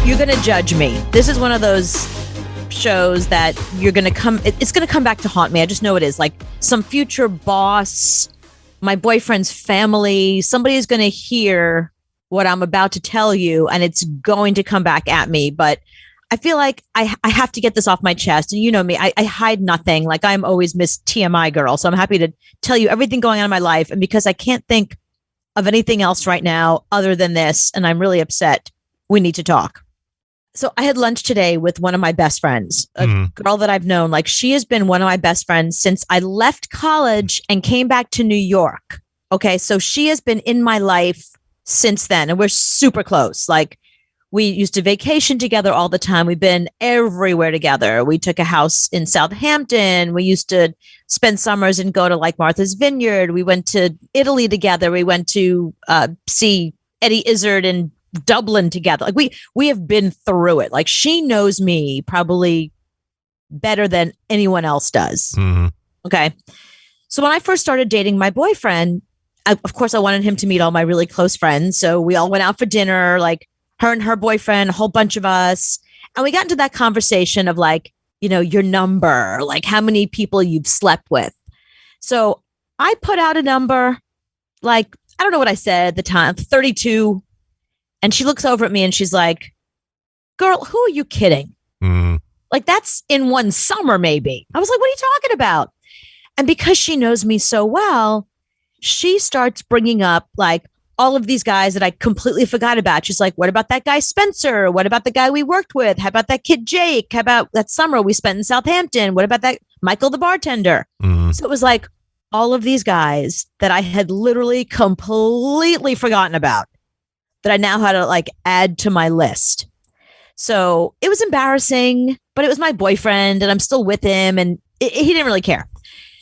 you're going to judge me. This is one of those shows that you're going to come, it's going to come back to haunt me. I just know it is. Like some future boss, my boyfriend's family, somebody is going to hear what I'm about to tell you and it's going to come back at me. But I feel like I have to get this off my chest. And you know me, I hide nothing. Like I'm always Miss TMI girl. So I'm happy to tell you everything going on in my life. And because I can't think of anything else right now other than this, and I'm really upset, we need to talk. So I had lunch today with one of my best friends, a girl that I've known. Like she has been one of my best friends since I left college and came back to New York. Okay. So she has been in my life since then. And we're super close. Like we used to vacation together all the time. We've been everywhere together. We took a house in Southampton. We used to spend summers and go to like Martha's Vineyard. We went to Italy together. We went to see Eddie Izzard and Dublin together. Like we have been through it. Like she knows me probably better than anyone else does. Okay. So when I first started dating my boyfriend, of course I wanted him to meet all my really close friends. So we all went out for dinner, like her and her boyfriend, a whole bunch of us. And we got into that conversation of like, you know, your number, like how many people you've slept with. So I put out a number, like, I don't know what I said at the time, 32. And she looks over at me and she's like, girl, who are you kidding? Like that's in one summer, maybe. I was like, what are you talking about? And because she knows me so well, she starts bringing up like all of these guys that I completely forgot about. She's like, what about that guy, Spencer? What about the guy we worked with? How about that kid, Jake? How about that summer we spent in Southampton? What about that Michael, the bartender? So it was like all of these guys that I had literally completely forgotten about, that I now had to like add to my list. So it was embarrassing, but it was my boyfriend and I'm still with him and he didn't really care.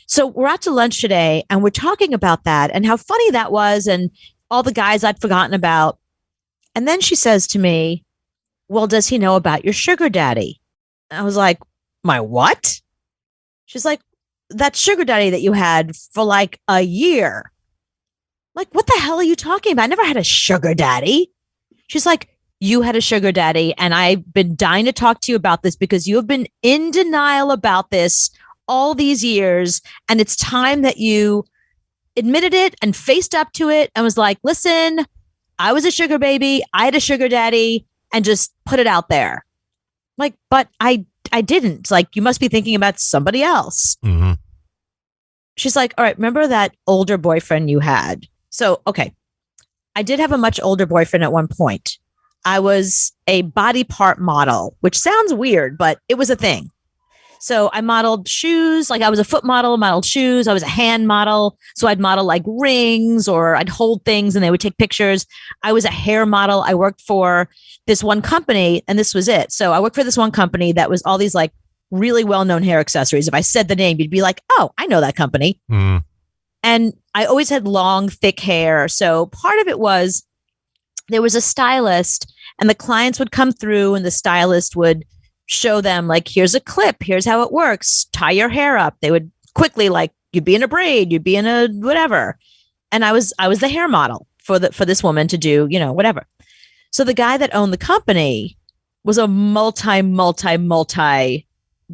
So we're out to lunch today and we're talking about that and how funny that was and all the guys I'd forgotten about. And then she says to me, well, does he know about your sugar daddy? I was like, my what? She's like, that sugar daddy that you had for like a year. Like, what the hell are you talking about? I never had a sugar daddy. She's like, you had a sugar daddy. And I've been dying to talk to you about this because you have been in denial about this all these years. And it's time that you admitted it and faced up to it and was like, listen, I was a sugar baby. I had a sugar daddy and just put it out there. Like, but I didn't. Like, you must be thinking about somebody else. She's like, all right, remember that older boyfriend you had? So, okay, I did have a much older boyfriend at one point. I was a body part model, which sounds weird, but it was a thing. So I modeled shoes, like I was a foot model, modeled shoes. I was a hand model. So I'd model like rings or I'd hold things and they would take pictures. I was a hair model. I worked for this one company and this was it. So I worked for this one company that was all these like really well-known hair accessories. If I said the name, you'd be like, oh, I know that company. And I always had long, thick hair. So part of it was there was a stylist and the clients would come through and the stylist would show them like, here's a clip. Here's how it works. Tie your hair up. They would quickly like, you'd be in a braid, you'd be in a whatever. And I was the hair model for this woman to do, you know, whatever. So the guy that owned the company was a multi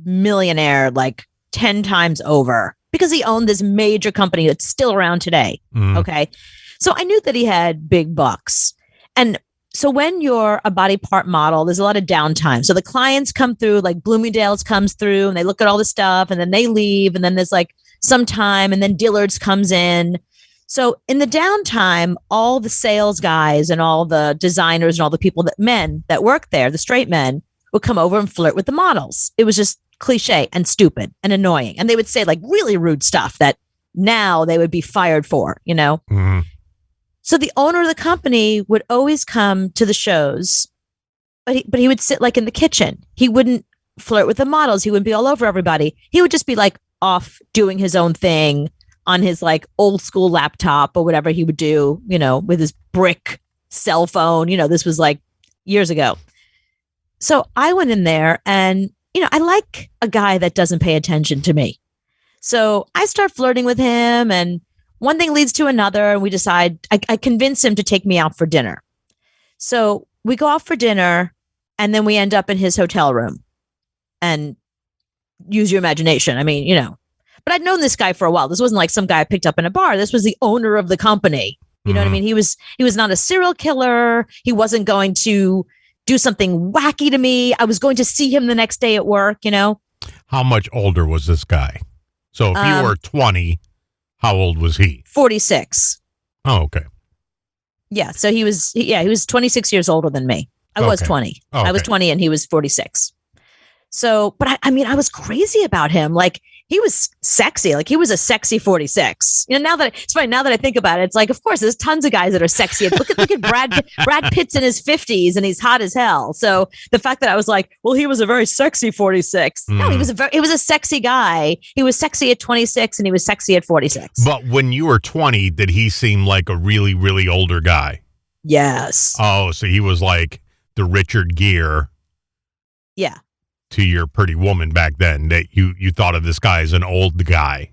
millionaire, like 10 times over. Because he owned this major company that's still around today. Okay. So I knew that he had big bucks. And so when you're a body part model, there's a lot of downtime. So the clients come through, like Bloomingdale's comes through and they look at all the stuff and then they leave. And then there's like some time and then Dillard's comes in. So in the downtime, all the sales guys and all the designers and all the people men that work there, the straight men, would come over and flirt with the models. It was just cliche and stupid and annoying. And they would say like really rude stuff that now they would be fired for, you know? So the owner of the company would always come to the shows, but he would sit like in the kitchen. He wouldn't flirt with the models. He wouldn't be all over everybody. He would just be like off doing his own thing on his like old school laptop or whatever he would do, you know, with his brick cell phone. You know, this was like years ago. So I went in there and you know, I like a guy that doesn't pay attention to me. So I start flirting with him and one thing leads to another. And we decide, I convince him to take me out for dinner. So we go out for dinner And then we end up in his hotel room. And use your imagination. I mean, but I'd known this guy for a while. This wasn't like some guy I picked up in a bar. This was the owner of the company. You know what I mean? He was not a serial killer. He wasn't going to do something wacky to me. I was going to see him the next day at work, How much older was this guy? So if you were 20, how old was he? 46. Oh, okay. Yeah. So he was 26 years older than me. I was 20. Okay. I was 20 and he was 46. So, but I mean, I was crazy about him. Like, he was sexy. Like, he was a sexy 46. Now that it's funny, now that I think about it, it's like, of course, there's tons of guys that are sexy. Look at Brad Pitt's in his 50s and he's hot as hell. So the fact that I was like, well, he was a very sexy 46. No, he was a sexy guy. He was sexy at 26 and he was sexy at 46. But when you were 20, did he seem like a really, really older guy? Yes. Oh, so he was like the Richard Gere. Yeah. To your Pretty Woman back then, that you thought of this guy as an old guy.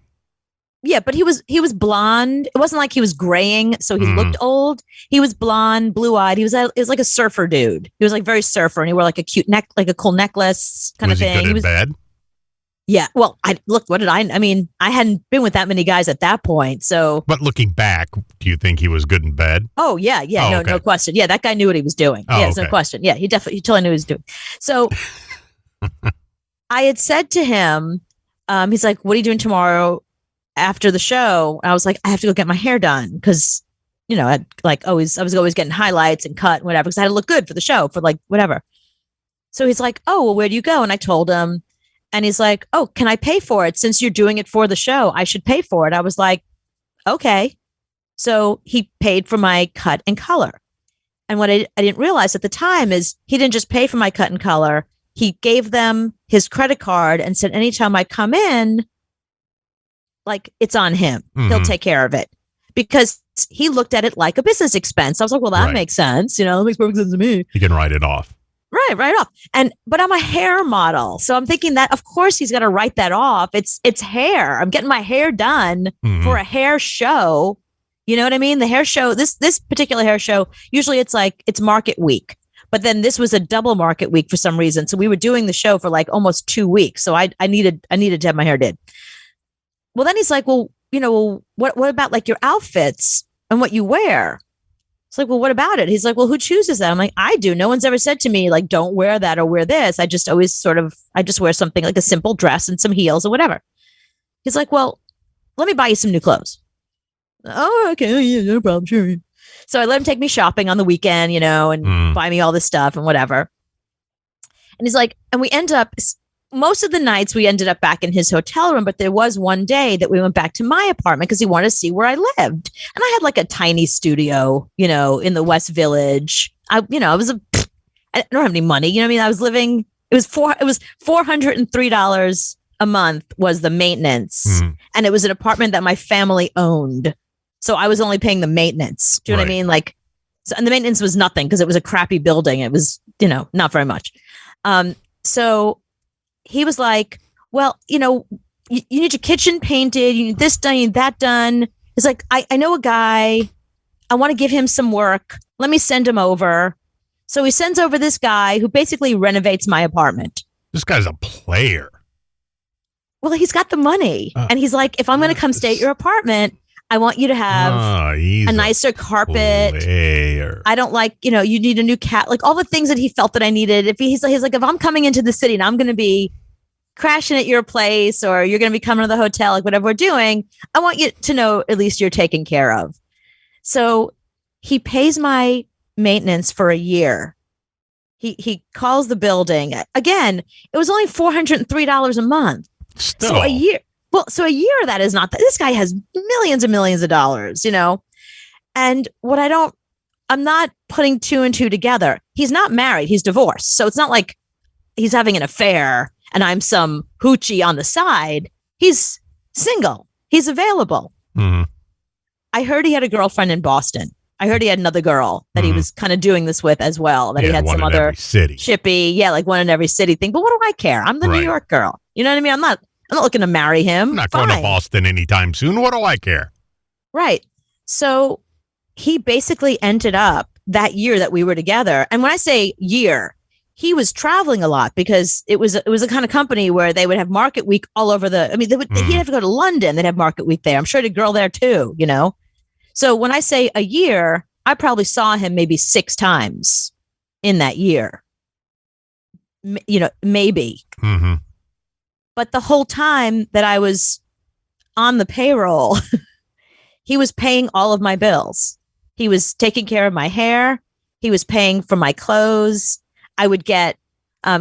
Yeah, but he was blonde. It wasn't like he was graying, so he looked old. He was blonde, blue-eyed. He was like a surfer dude. He was like very surfer, and he wore like a cute like a cool necklace kind of thing. Was he good in bed? Yeah. Well, I mean, I hadn't been with that many guys at that point, so. But looking back, do you think he was good in bed? Oh yeah, Oh, okay. no question. Yeah, that guy knew what he was doing. Oh, yeah, no question. Yeah, he totally knew what he was doing. So. I had said to him, he's like, what are you doing tomorrow after the show? I was like, I have to go get my hair done because, I was always getting highlights and cut and whatever because I had to look good for the show for like whatever. So he's like, oh, well, where do you go? And I told him, and he's like, oh, can I pay for it? Since you're doing it for the show, I should pay for it. I was like, okay. So he paid for my cut and color. And what I didn't realize at the time is he didn't just pay for my cut and color. He gave them his credit card and said, anytime I come in, like, it's on him. He'll take care of it because he looked at it like a business expense. I was like, well, that makes sense. That makes perfect sense to me. You can write it off. Right off. But I'm a hair model. So I'm thinking that, of course, he's got to write that off. It's hair. I'm getting my hair done for a hair show. You know what I mean? The hair show, this particular hair show, usually it's market week. But then this was a double market week for some reason. So we were doing the show for like almost 2 weeks. So I needed to have my hair did. Well, then he's like, well, what about like your outfits and what you wear? It's like, well, what about it? He's like, well, who chooses that? I'm like, I do. No one's ever said to me, like, don't wear that or wear this. I just wear something like a simple dress and some heels or whatever. He's like, well, let me buy you some new clothes. Oh, okay. Oh, yeah, no problem. Sure. So I let him take me shopping on the weekend, and buy me all this stuff and whatever. And he's like, and we end up, most of the nights we ended up back in his hotel room, but there was one day that we went back to my apartment because he wanted to see where I lived. And I had like a tiny studio, in the West Village. I don't have any money. I was living, it was $403 a month was the maintenance. And it was an apartment that my family owned. So I was only paying the maintenance. Do you know what I mean? Like, and the maintenance was nothing because it was a crappy building. It was, not very much. So he was like, well, you need your kitchen painted. You need this done, you need that done. It's like, I know a guy. I want to give him some work. Let me send him over. So he sends over this guy who basically renovates my apartment. This guy's a player. Well, he's got the money. And he's like, if I'm going to come stay at your apartment, I want you to have a nicer carpet. Player. I don't like, you need a new cat, like all the things that he felt that I needed. If he's like, if I'm coming into the city and I'm going to be crashing at your place or you're going to be coming to the hotel, like whatever we're doing, I want you to know at least you're taken care of. So he pays my maintenance for a year. He calls the building. Again, it was only $403 a month. Still. So a year. Well, so a year of that is not that. This guy has millions and millions of dollars, And I'm not putting two and two together. He's not married. He's divorced. So it's not like he's having an affair and I'm some hoochie on the side. He's single. He's available. I heard he had a girlfriend in Boston. I heard he had another girl that he was kind of doing this with as well. That he had some other chippy. Yeah, like one in every city thing. But what do I care? I'm the New York girl. You know what I mean? I'm not looking to marry him. I'm not going to Boston anytime soon. What do I care? Right. So he basically ended up that year that we were together. And when I say year, he was traveling a lot because it was a kind of company where they would have market week all over he'd have to go to London. They'd have market week there. I'm sure the girl there too, So when I say a year, I probably saw him maybe 6 times in that year, maybe. Mm-hmm. But the whole time that I was on the payroll, he was paying all of my bills. He was taking care of my hair. He was paying for my clothes. I would get,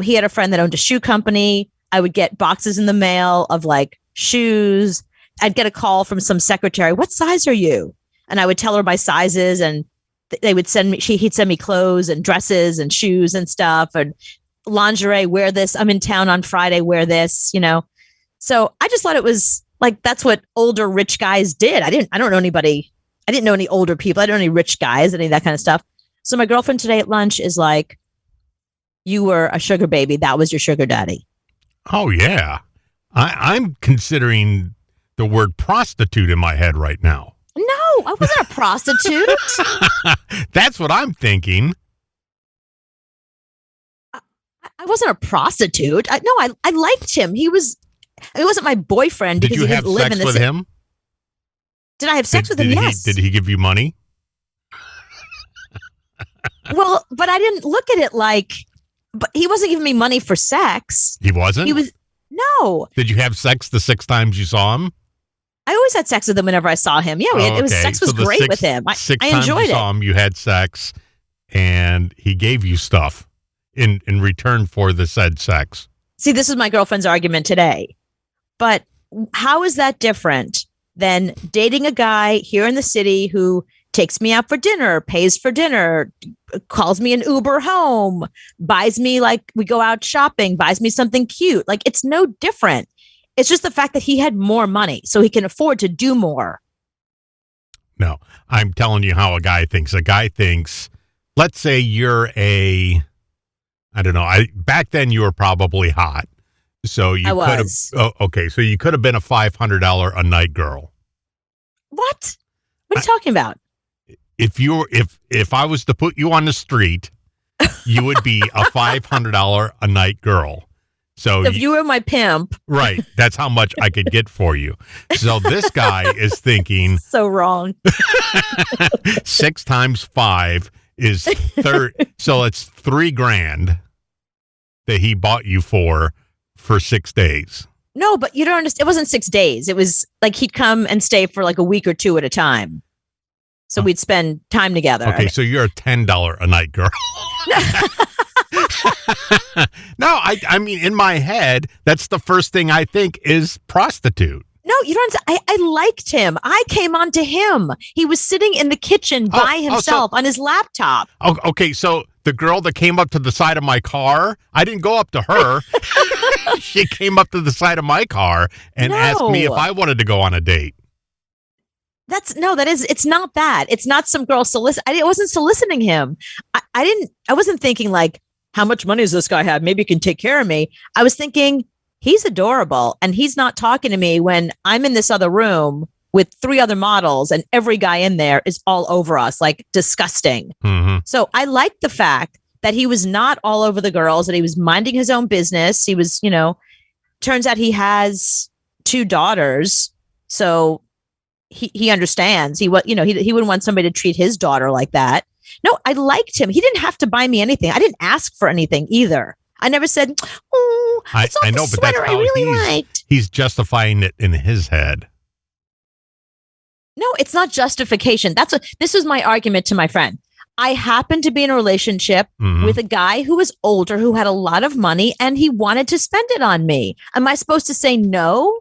he had a friend that owned a shoe company. I would get boxes in the mail of like shoes. I'd get a call from some secretary. What size are you? And I would tell her my sizes, and they would send me, he'd send me clothes and dresses and shoes and stuff and lingerie, wear this. I'm in town on Friday, wear this, So I just thought it was like, that's what older rich guys did. I don't know anybody. I didn't know any older people. I don't know any rich guys, any of that kind of stuff. So my girlfriend today at lunch is like, you were a sugar baby. That was your sugar daddy. Oh, yeah. I'm considering the word prostitute in my head right now. No, I wasn't a prostitute. That's what I'm thinking. I wasn't a prostitute. I liked him. He wasn't my boyfriend because he didn't live in the Did you have sex with him? Did I have sex with him? Yes. Did he give you money? Well, but I didn't look at it like, but he wasn't giving me money for sex. He wasn't? He was, no. Did you have sex the 6 times you saw him? I always had sex with him whenever I saw him. Yeah, sex was great with him. I enjoyed it. You saw him, you had sex, and he gave you stuff in return for the said sex. See, this is my girlfriend's argument today. But how is that different than dating a guy here in the city who takes me out for dinner, pays for dinner, calls me an Uber home, buys me, like, we go out shopping, buys me something cute? Like, it's no different. It's just the fact that he had more money, so he can afford to do more. No, I'm telling you how a guy thinks. A guy thinks, let's say you're I don't know. Back then you were probably hot. So you could have, okay. So you could have been a $500 a night girl. What? What are you talking about? If I was to put you on the street, you would be a $500 a night girl. So if you were my pimp. Right. That's how much I could get for you. So this guy is thinking. So wrong. 6 times 5 is 30. So it's $3,000 that he bought you for 6 days. No, but you don't understand. It wasn't 6 days. It was like he'd come and stay for like a week or 2 at a time. So we'd spend time together. Okay, so you're a $10 a night girl. No, I mean, in my head, that's the first thing I think is prostitute. No, you don't. I liked him. I came on to him. He was sitting in the kitchen by himself on his laptop. Okay, so the girl that came up to the side of my car, I didn't go up to her. She came up to the side of my car and asked me if I wanted to go on a date. It's not that. It's not some girl I wasn't soliciting him. I wasn't thinking like, how much money does this guy have? Maybe he can take care of me. I was thinking, he's adorable, and he's not talking to me when I'm in this other room with 3 other models, and every guy in there is all over us, like disgusting. Mm-hmm. So I liked the fact that he was not all over the girls, that he was minding his own business. He was, turns out he has 2 daughters. So he understands. He wouldn't want somebody to treat his daughter like that. No, I liked him. He didn't have to buy me anything. I didn't ask for anything either. I never said, "Oh, I know," but that's how he's justifying it in his head. No, it's not justification. This was my argument to my friend. I happened to be in a relationship with a guy who was older, who had a lot of money, and he wanted to spend it on me. Am I supposed to say no?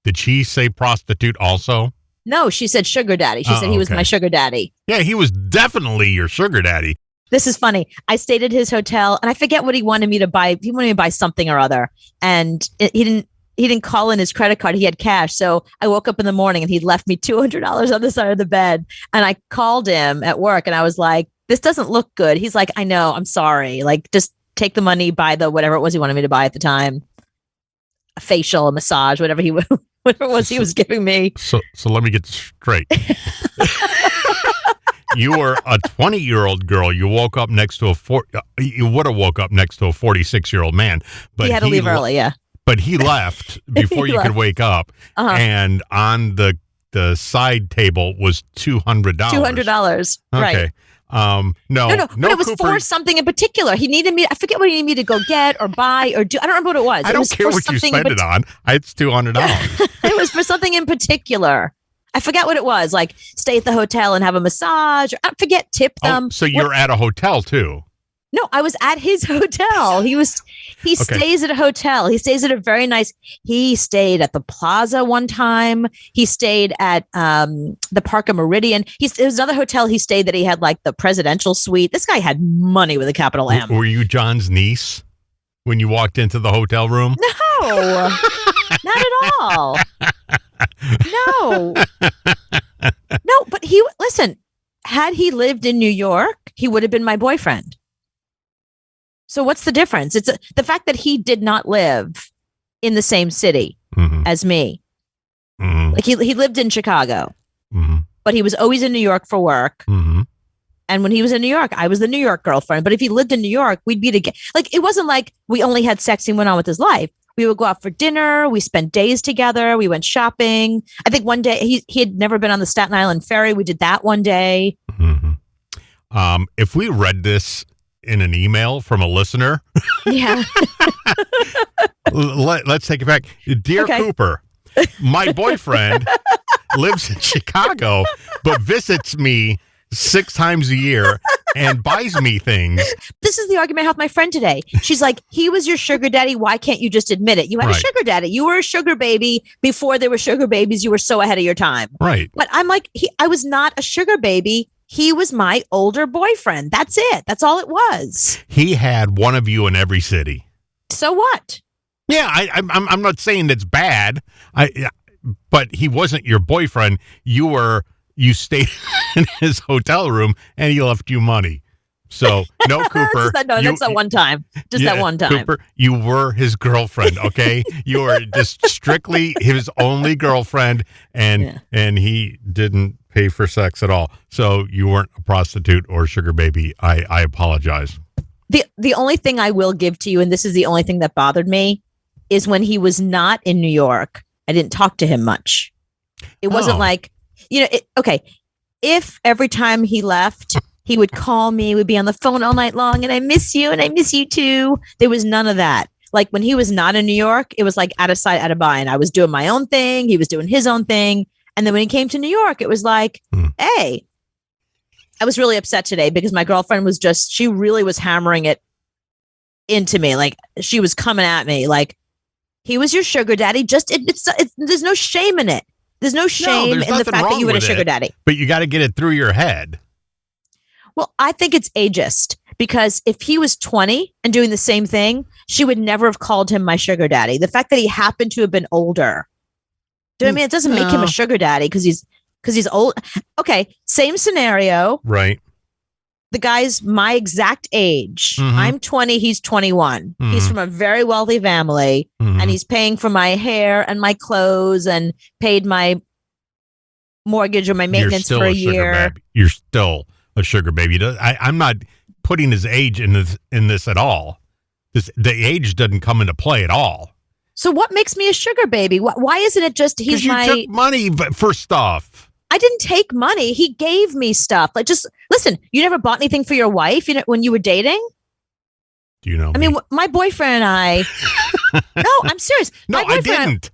Did she say prostitute also? No, she said sugar daddy. She said he was my sugar daddy. Yeah, he was definitely your sugar daddy. This is funny. I stayed at his hotel, and I forget what he wanted me to buy. He wanted me to buy something or other, and he didn't call in his credit card. He had cash. So I woke up in the morning, and he'd left me $200 on the side of the bed. And I called him at work, and I was like, "This doesn't look good." He's like, "I know. I'm sorry. Like, just take the money, buy the whatever it was he wanted me to buy at the time, a facial, a massage, whatever it was he was giving me." So let me get this straight. you were a 20-year-old girl. You woke up next to you would have woke up next to a 46-year-old man. But he had to leave early, yeah. But he left before you could wake up. And on the side table was $200. $200, right. Okay. No, but it was Cooper, for something in particular. He needed me. I forget what he needed me to go get or buy or do. I don't remember what it was. I don't care what you spent it on. It's $200. It was for something in particular. I forget what it was. Like stay at the hotel and have a massage. I forget. Tip them. So you're at a hotel too. No, I was at his hotel. He stays at a hotel. He stays at a very nice. He stayed at the Plaza one time. He stayed at the Parker Meridian. There was another hotel he stayed that he had like the presidential suite. This guy had money with a capital M. Were you John's niece when you walked into the hotel room? No, not at all. No, but listen, had he lived in New York, he would have been my boyfriend. So what's the difference? It's the fact that he did not live in the same city as me. Mm-hmm. Like he lived in Chicago, but he was always in New York for work. Mm-hmm. And when he was in New York, I was the New York girlfriend. But if he lived in New York, we'd be together. Like it wasn't like we only had sex and went on with his life. We would go out for dinner. We spent days together. We went shopping. I think one day he had never been on the Staten Island ferry. We did that one day. Mm-hmm. If we read this in an email from a listener. Yeah. Let's take it back. Dear Cooper, my boyfriend lives in Chicago, but visits me 6 times a year and buys me things. This is the argument I have with my friend today. She's like, he was your sugar daddy. Why can't you just admit it? You had a sugar daddy. You were a sugar baby before there were sugar babies. You were so ahead of your time. Right. But I'm like, I was not a sugar baby. He was my older boyfriend. That's it. That's all it was. He had one of you in every city. So what? Yeah, I'm not saying that's bad. But he wasn't your boyfriend. You stayed in his hotel room and he left you money. So no, Cooper. That's that one time. That one time. Cooper, you were his girlfriend. Okay, you were just strictly his only girlfriend, and he didn't pay for sex at all. So you weren't a prostitute or sugar baby. I apologize. The only thing I will give to you, and this is the only thing that bothered me, is when he was not in New York, I didn't talk to him much. It wasn't like, if every time he left, he would call me, would be on the phone all night long, and I miss you, and I miss you too. There was none of that. Like when he was not in New York, it was like out of sight, out of mind. I was doing my own thing. He was doing his own thing. And then when he came to New York, it was like, hey, I was really upset today because my girlfriend she really was hammering it into me. Like she was coming at me like, he was your sugar daddy. There's no shame in it. There's no shame in the fact that you had a sugar daddy. But you got to get it through your head. Well, I think it's ageist because if he was 20 and doing the same thing, she would never have called him my sugar daddy. The fact that he happened to have been older. Do you know what I mean? It doesn't make him a sugar daddy because he's old. Okay, same scenario. Right. The guy's my exact age. Mm-hmm. I'm 20. He's 21. Mm-hmm. He's from a very wealthy family, and he's paying for my hair and my clothes and paid my mortgage or my maintenance for a year. You're still a sugar baby. I'm not putting his age in this at all. The age doesn't come into play at all. So what makes me a sugar baby? Why isn't it just he's my... you took money for stuff. I didn't take money. He gave me stuff. Like, just listen, you never bought anything for your wife when you were dating? Do you know? I mean, my boyfriend and I... No, I'm serious. No, I didn't.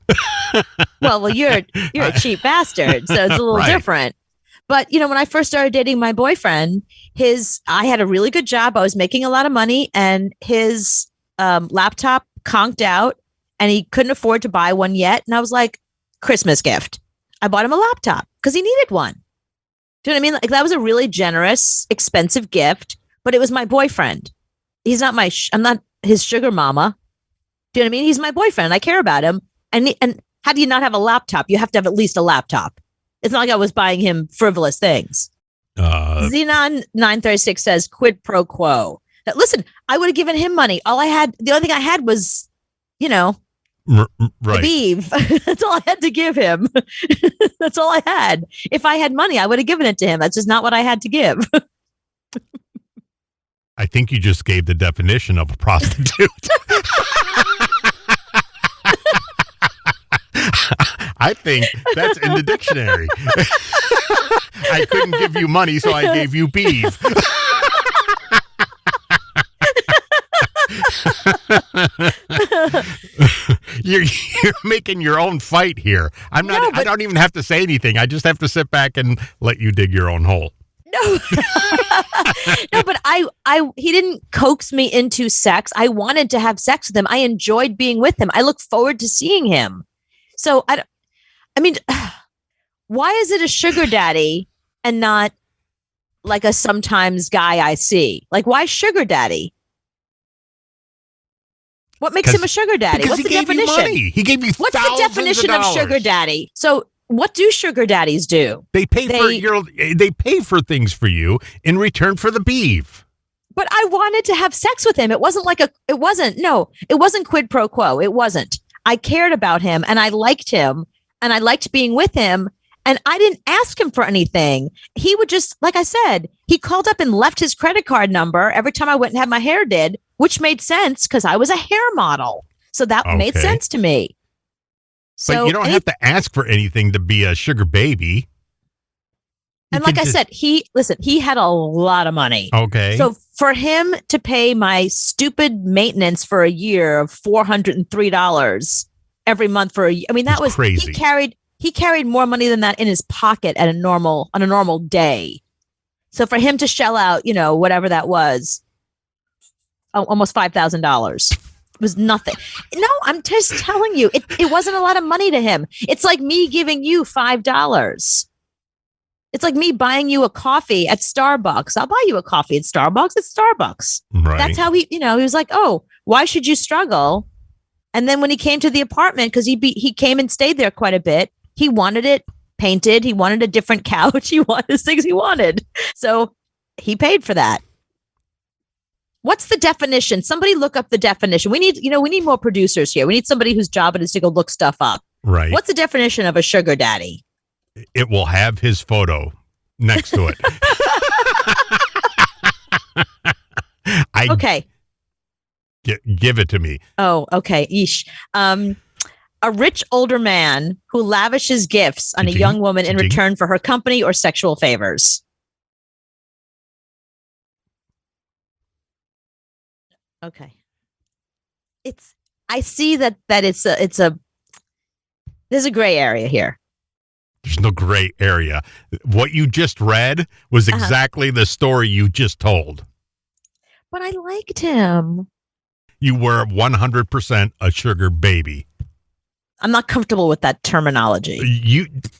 Well, you're a cheap bastard, so it's a little different. But, when I first started dating my boyfriend, I had a really good job. I was making a lot of money, and his laptop conked out, and he couldn't afford to buy one yet. And I was like, Christmas gift. I bought him a laptop because he needed one. Do you know what I mean? Like that was a really generous, expensive gift, but it was my boyfriend. He's not I'm not his sugar mama. Do you know what I mean? He's my boyfriend. I care about him. And how do you not have a laptop? You have to have at least a laptop. It's not like I was buying him frivolous things. Xenon 936 says quid pro quo. Now, listen, I would have given him money. The only thing I had was, Right. Beef. That's all I had to give him. That's all I had. If I had money, I would have given it to him. That's just not what I had to give. I think you just gave the definition of a prostitute. I think that's in the dictionary. I couldn't give you money, so I gave you beef. You're making your own fight here. I'm not. No, I don't even have to say anything. I just have to sit back and let you dig your own hole. No, no, but he didn't coax me into sex. I wanted to have sex with him. I enjoyed being with him. I look forward to seeing him. So I mean, why is it a sugar daddy and not like a sometimes guy I see? Like, why sugar daddy? What makes him a sugar daddy? What's the definition? He gave you What's the definition of sugar daddy? So what do sugar daddies do? They pay for things for you in return for the beef. But I wanted to have sex with him. It wasn't quid pro quo. It wasn't. I cared about him and I liked him and I liked being with him. And I didn't ask him for anything. He would just, like I said, he called up and left his credit card number every time I went and had my hair did, which made sense because I was a hair model. So that made sense to me. So, but you don't have to ask for anything to be a sugar baby. And like I said, he had a lot of money. Okay. So for him to pay my stupid maintenance for a year of $403 every month for a year, I mean, that was crazy. He carried more money than that in his pocket on a normal day. So for him to shell out, whatever that was, almost $5,000 was nothing. No, I'm just telling you, it wasn't a lot of money to him. It's like me giving you $5. It's like me buying you a coffee at Starbucks. I'll buy you a coffee at Starbucks. It's Starbucks. Right. That's how he was like, oh, why should you struggle? And then when he came to the apartment, because he came and stayed there quite a bit, he wanted it painted. He wanted a different couch. He wanted the things he wanted. So he paid for that. What's the definition? Somebody look up the definition. We need more producers here. We need somebody whose job it is to go look stuff up. Right. What's the definition of a sugar daddy? It will have his photo next to it. Okay. Give it to me. Oh, okay. Yeesh. A rich older man who lavishes gifts on a young woman in return for her company or sexual favors. Okay. I see that there's a gray area here. There's no gray area. What you just read was exactly the story you just told. But I liked him. You were 100% a sugar baby. I'm not comfortable with that terminology.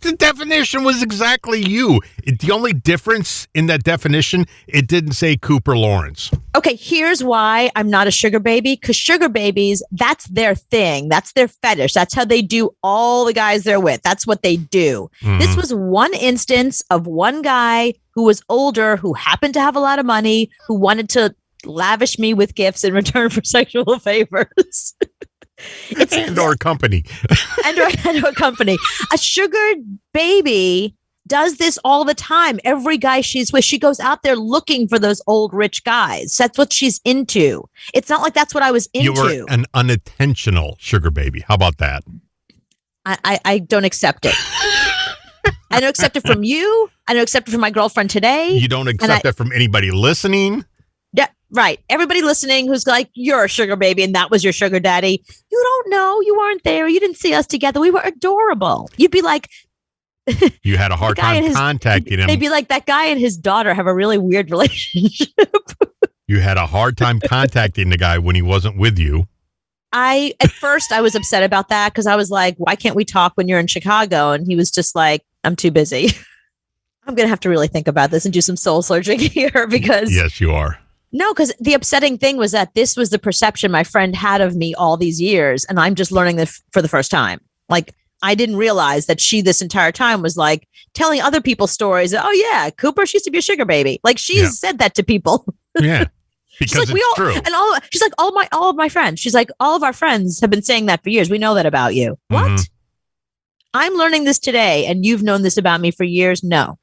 The definition was exactly you. The only difference in that definition, it didn't say Cooper Lawrence. Okay, here's why I'm not a sugar baby. Because sugar babies, that's their thing. That's their fetish. That's how they do all the guys they're with. That's what they do. Mm-hmm. This was one instance of one guy who was older, who happened to have a lot of money, who wanted to lavish me with gifts in return for sexual favors. Or company. and or company. A sugar baby does this all the time. Every guy she's with, she goes out there looking for those old rich guys. That's what she's into. It's not like that's what I was into. You were an unintentional sugar baby. How about that? I don't accept it. I don't accept it from you. I don't accept it from my girlfriend today. You don't accept it from anybody listening? Yeah, right. Everybody listening who's like, you're a sugar baby and that was your sugar daddy. You don't know. You weren't there. You didn't see us together. We were adorable. You'd be like, you had a hard time contacting him. They'd be like, that guy and his daughter have a really weird relationship. You had a hard time contacting the guy when he wasn't with you. At first I was upset about that because I was like, why can't we talk when you're in Chicago? And he was just like, I'm too busy. I'm going to have to really think about this and do some soul searching here because. Yes, you are. No, because the upsetting thing was that this was the perception my friend had of me all these years. And I'm just learning this for the first time. Like, I didn't realize that she this entire time was like telling other people stories. Oh, yeah, Cooper, she used to be a sugar baby. Like, she said that to people. Yeah. Because she's like, it's true. And she's like, all of my friends. She's like, all of our friends have been saying that for years. We know that about you. Mm-hmm. What? I'm learning this today, and you've known this about me for years? No.